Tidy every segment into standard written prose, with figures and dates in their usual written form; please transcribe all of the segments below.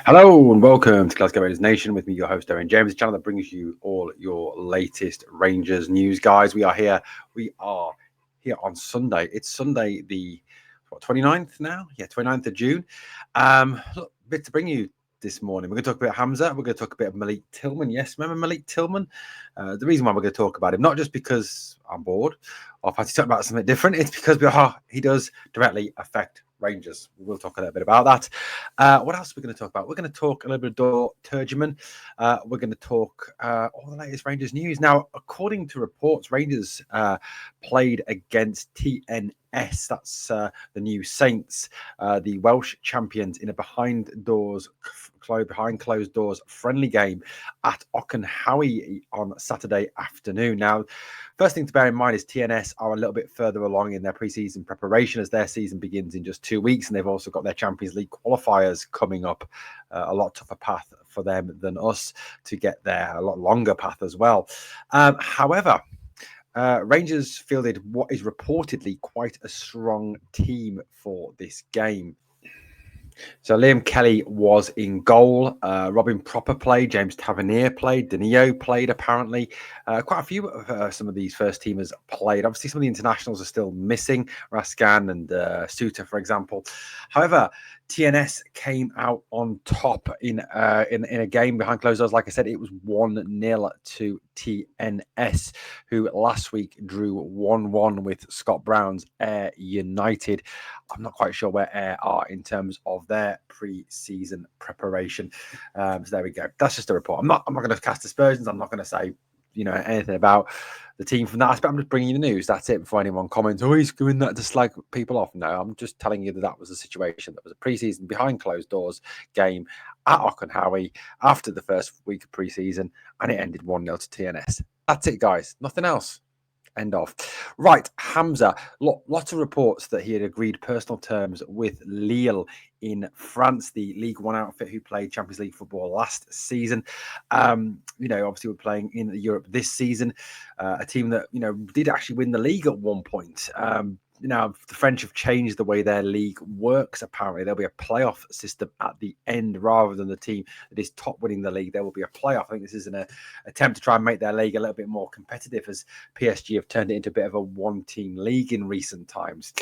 Hello and welcome to Glasgow Rangers Nation with me, your host, Darren James, the channel that brings you all your latest Rangers news, guys. We are here on Sunday. It's Sunday the 29th now? Yeah, 29th of June. Look, a bit to bring you this morning. We're going to talk about Hamza. We're going to talk a bit of Malik Tillman. Yes, remember Malik Tillman? The reason why we're going to talk about him, not just because I'm bored or fancy talking about something different, it's because he does directly affect Rangers. We'll talk a little bit about that. What else are we going to talk about? We're going to talk a little bit of Dor Turjiman. We're going to talk all the latest Rangers news. Now, according to reports, Rangers played against TNS. That's the new Saints, the Welsh champions, in a behind closed doors friendly game at Auchenhowie on Saturday afternoon. Now, first thing to bear in mind is TNS are a little bit further along in their pre-season preparation as their season begins in just 2 weeks, and they've also got their Champions League qualifiers coming up. A lot tougher path for them than us to get there, a lot longer path as well. However, Rangers fielded what is reportedly quite a strong team for this game. So Liam Kelly was in goal. Robin Propper played. James Tavernier played. Danilo played, apparently. Quite a few of some of these first teamers played. Obviously, some of the internationals are still missing. Raskan and Suter, for example. However, TNS came out on top in a game behind closed doors. Like I said, it was 1-0 to TNS, who last week drew 1-1 with Scott Brown's Ayr United. I'm not quite sure where Ayr are in terms of their pre-season preparation. So there we go. That's just a report. I'm not going to cast aspersions. I'm not going to say anything about the team from that aspect. I'm just bringing you the news. That's it. Before anyone comments, he's doing that to slag people off. No, I'm just telling you that was a situation. That was a pre-season behind closed doors game at Auchenhowie after the first week of pre-season, and it ended 1-0 to TNS. That's it, guys. Nothing else. End of. Right, Hamza. Lots of reports that he had agreed personal terms with Lille in France, the League One outfit who played Champions League football last season. Obviously we're playing in Europe this season. A team that did actually win the league at one point. Now, the French have changed the way their league works. Apparently, there'll be a playoff system at the end rather than the team that is top winning the league. There will be a playoff. I think this is an attempt to try and make their league a little bit more competitive, as PSG have turned it into a bit of a one-team league in recent times.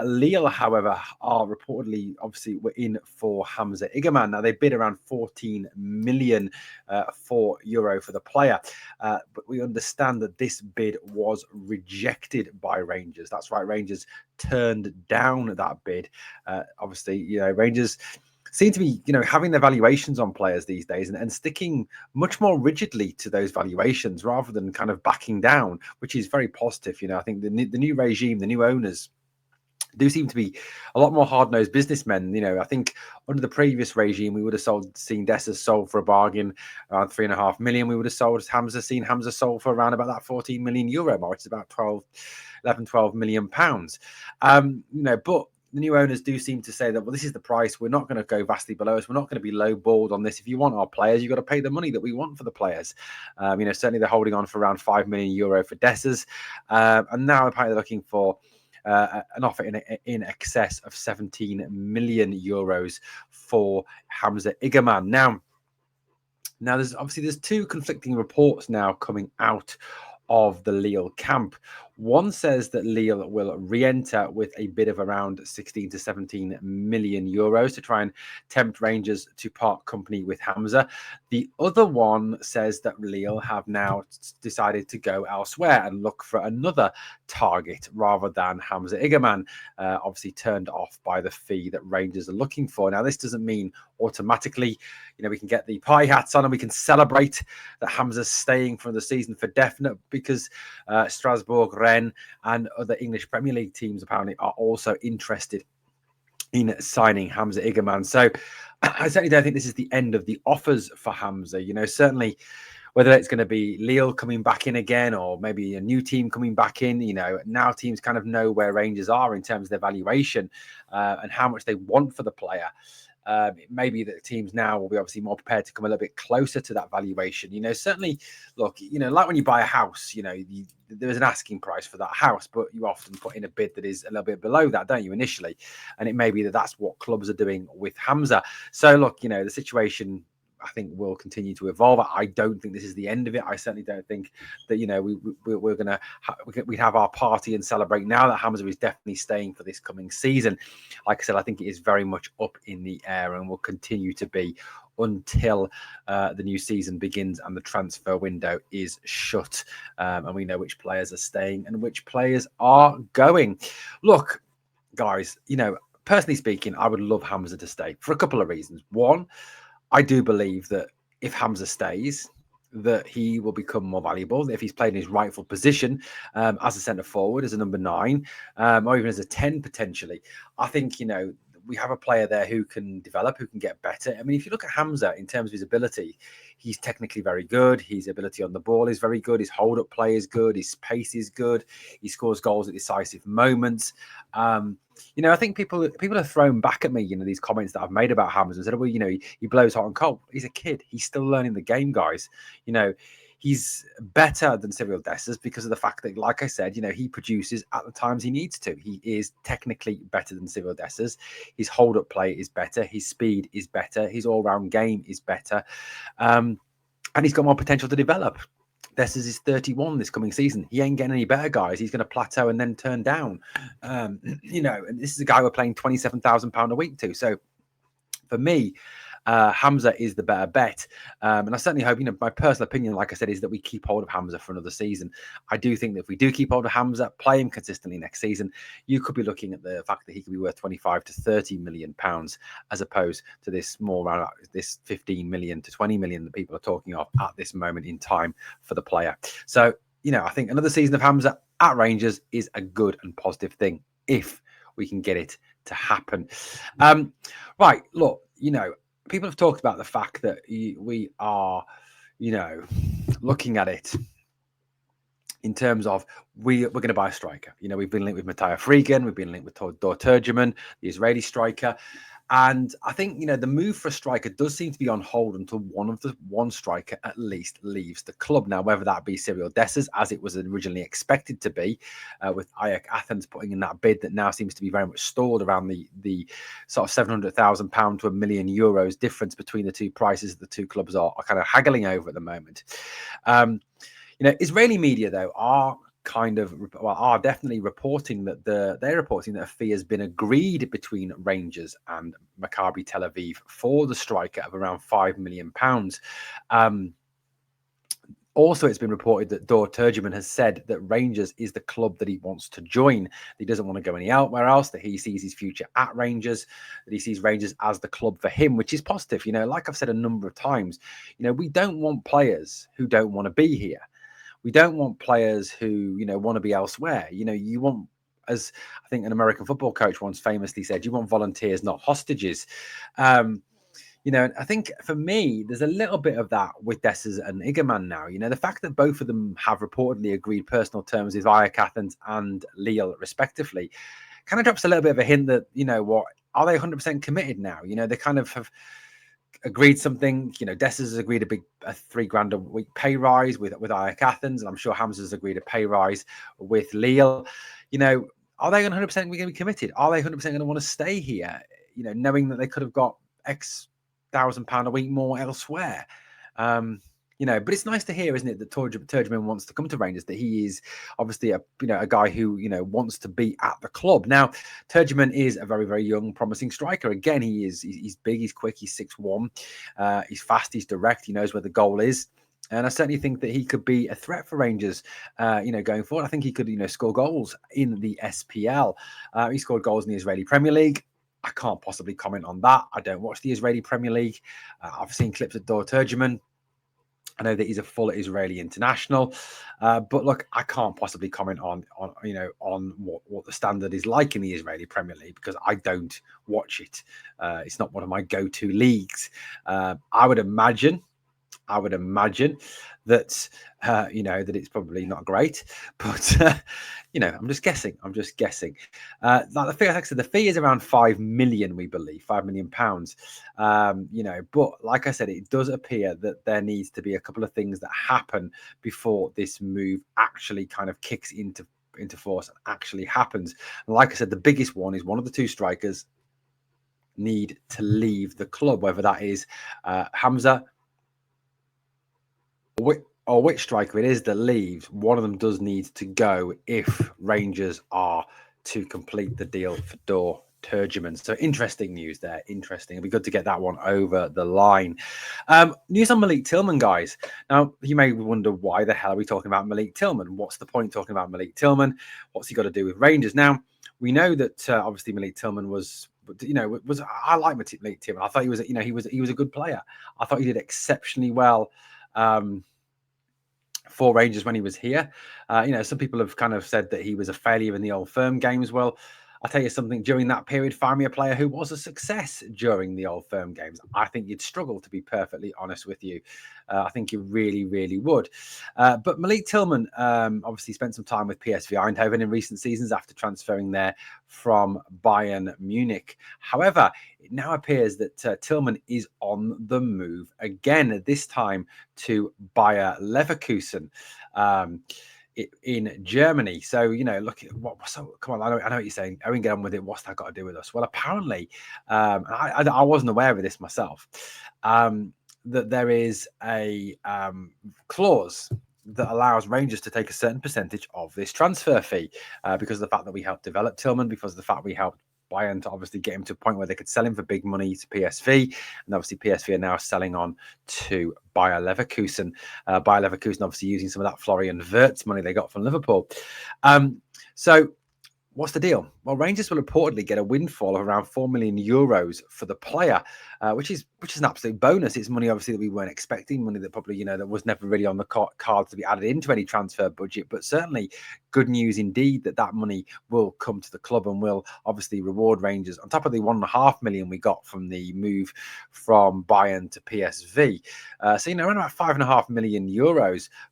Lille, however, are reportedly, obviously, were in for Hamza Igger. Now, they bid around 14 million for the player. But we understand that this bid was rejected by Rangers. That's right, Rangers turned down that bid. Obviously, Rangers seem to be, having their valuations on players these days and sticking much more rigidly to those valuations rather than kind of backing down, which is very positive. I think the new regime, the new owners, do seem to be a lot more hard-nosed businessmen. I think under the previous regime, we would have seen Dessers sold for a bargain around 3.5 million. We would have seen Hamza sold for around about that 14 million euro mark. It's about 12 million pounds. But the new owners do seem to say that, well, this is the price. We're not going to go vastly below us. We're not going to be low-balled on this. If you want our players, you've got to pay the money that we want for the players. Certainly they're holding on for around 5 million euro for Dessers. And now apparently they're looking for an offer in excess of 17 million euros for Hamza Igger. Now there's two conflicting reports now coming out of the Lille camp. One says that Lille will re-enter with a bid of around 16 to 17 million euros to try and tempt Rangers to part company with Hamza. The other one says that Lille have now decided to go elsewhere and look for another target rather than Hamza Igger, obviously turned off by the fee that Rangers are looking for. Now, this doesn't mean automatically, we can get the party hats on and we can celebrate that Hamza's staying for the season for definite, because Strasbourg, Rennes and other English Premier League teams apparently are also interested in signing Hamza Igger. So I certainly don't think this is the end of the offers for Hamza. Certainly whether it's going to be Lille coming back in again or maybe a new team coming back in, now teams kind of know where Rangers are in terms of their valuation and how much they want for the player. It may be that teams now will be obviously more prepared to come a little bit closer to that valuation. Certainly, look, like when you buy a house, there is an asking price for that house, but you often put in a bid that is a little bit below that, don't you, initially? And it may be that that's what clubs are doing with Hamza. So, look, the situation, I think, will continue to evolve. I don't think this is the end of it. I certainly don't think that we're going to we have our party and celebrate now that Hamza is definitely staying for this coming season. Like I said, I think it is very much up in the air and will continue to be until the new season begins and the transfer window is shut, and we know which players are staying and which players are going. Look, guys, personally speaking, I would love Hamza to stay for a couple of reasons. One, I do believe that if Hamza stays, that he will become more valuable if he's played in his rightful position as a centre forward, as a number 9, or even as a 10 potentially. I think, we have a player there who can develop, who can get better. I mean, if you look at Hamza in terms of his ability, he's technically very good. His ability on the ball is very good. His hold-up play is good. His pace is good. He scores goals at decisive moments. I think people have thrown back at me, these comments that I've made about Hamza and said, well, he blows hot and cold. He's a kid. He's still learning the game, guys. He's better than Cyril Dessers because of the fact that, like I said, he produces at the times he needs to. He is technically better than Cyril Dessers. His hold-up play is better. His speed is better. His all-round game is better. And he's got more potential to develop. Dessers is 31 this coming season. He ain't getting any better, guys. He's going to plateau and then turn down. And this is a guy we're playing £27,000 a week to. So for me, Hamza is the better bet. And I certainly hope, my personal opinion, like I said, is that we keep hold of Hamza for another season. I do think that if we do keep hold of Hamza, play him consistently next season, you could be looking at the fact that he could be worth 25 to 30 million pounds, as opposed to this more around this 15 million to 20 million that people are talking of at this moment in time for the player. So, I think another season of Hamza at Rangers is a good and positive thing if we can get it to happen. Right, look, people have talked about the fact that we are, looking at it in terms of we're going to buy a striker. We've been linked with Matija Frigan, we've been linked with Dor Turjiman, the Israeli striker. And I think, the move for a striker does seem to be on hold until one striker at least leaves the club. Now, whether that be Cyril Dessers, as it was originally expected to be, with Ajax Athens putting in that bid that now seems to be very much stalled around the sort of £700,000 to €1 million difference between the two prices the two clubs are kind of haggling over at the moment. Israeli media, though, are definitely reporting that they're reporting that a fee has been agreed between Rangers and Maccabi Tel Aviv for the striker of around £5 million. Also, it's been reported that Dor Turjiman has said that Rangers is the club that he wants to join. He doesn't want to go anywhere else, that he sees his future at Rangers, that he sees Rangers as the club for him, which is positive. Like I've said a number of times, we don't want players who don't want to be here. We don't want players who, want to be elsewhere. You want, as I think an American football coach once famously said, you want volunteers, not hostages. I think for me, there's a little bit of that with Dessers and Igger now. The fact that both of them have reportedly agreed personal terms with Ajax Athens and Lille, respectively, kind of drops a little bit of a hint that, are they 100% committed now? They kind of have agreed something. Dessers has agreed a $3,000 a week pay rise with Ajax Athens, and I'm sure Hamza's agreed a pay rise with Lille. Are they 100% going to be committed? Are they 100% going to want to stay here? Knowing that they could have got X £1,000 a week more elsewhere. But it's nice to hear, isn't it, that Turgeman wants to come to Rangers, that he is obviously a guy who, wants to be at the club. Now, Turgeman is a very, very young, promising striker. Again, he's big, he's quick, he's 6'1", he's fast, he's direct, he knows where the goal is. And I certainly think that he could be a threat for Rangers, going forward. I think he could, score goals in the SPL. He scored goals in the Israeli Premier League. I can't possibly comment on that. I don't watch the Israeli Premier League. I've seen clips of Dor Turjiman. I know that he's a full Israeli international, but look, I can't possibly comment on what the standard is like in the Israeli Premier League because I don't watch it. It's not one of my go-to leagues. I would imagine I would imagine that, that it's probably not great, but, I'm just guessing. Like like I said, the fee is around 5 million, we believe, £5 million. But like I said, it does appear that there needs to be a couple of things that happen before this move actually kind of kicks into force and actually happens. And like I said, the biggest one is one of the two strikers need to leave the club, whether that is Hamza or which striker it is that leaves. One of them does need to go if Rangers are to complete the deal for Dor Turjiman. So interesting news there. Interesting. It'd be good to get that one over the line. News on Malik Tillman, guys. Now, you may wonder, why the hell are we talking about Malik Tillman? What's the point talking about Malik Tillman? What's he got to do with Rangers? Now, we know that obviously Malik Tillman I like Malik Tillman. I thought he was a good player. I thought he did exceptionally well for Rangers when he was here. Some people have kind of said that he was a failure in the Old Firm games. Well, I'll tell you something, during that period, find me a player who was a success during the Old Firm games. I think you'd struggle, to be perfectly honest with you. I think you really, really would. But Malik Tillman obviously spent some time with PSV Eindhoven in recent seasons after transferring there from Bayern Munich. However, it now appears that Tillman is on the move again, this time to Bayer Leverkusen. In Germany. So, look, come on, I know what you're saying. Owen, get on with it. What's that got to do with us? Well, apparently, I wasn't aware of this myself, that there is a clause that allows Rangers to take a certain percentage of this transfer fee because of the fact that we helped develop Tillman, because of the fact we helped Bayern to obviously get him to a point where they could sell him for big money to PSV, and obviously PSV are now selling on to Bayer Leverkusen. Bayer Leverkusen obviously using some of that Florian Wirtz money they got from Liverpool. So what's the deal? Well, Rangers will reportedly get a windfall of around €4 million for the player, which is an absolute bonus. It's money, obviously, that we weren't expecting, money that probably, that was never really on the cards to be added into any transfer budget, but certainly good news indeed that money will come to the club and will obviously reward Rangers on top of the €1.5 million we got from the move from Bayern to PSV. So, around about €5.5 million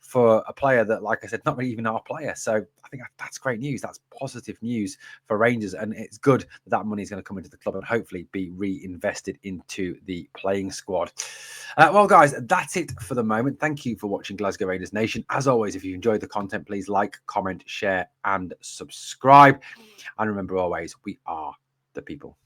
for a player that, like I said, not really even our player. So I think that's great news. That's positive news for Rangers, and it's good that money is going to come into the club and hopefully be reinvested into the playing squad. Well, guys, that's it for the moment. Thank you for watching Glasgow Rangers Nation. As always, if you enjoyed the content, please like, comment, share, and subscribe. And remember, always, we are the people.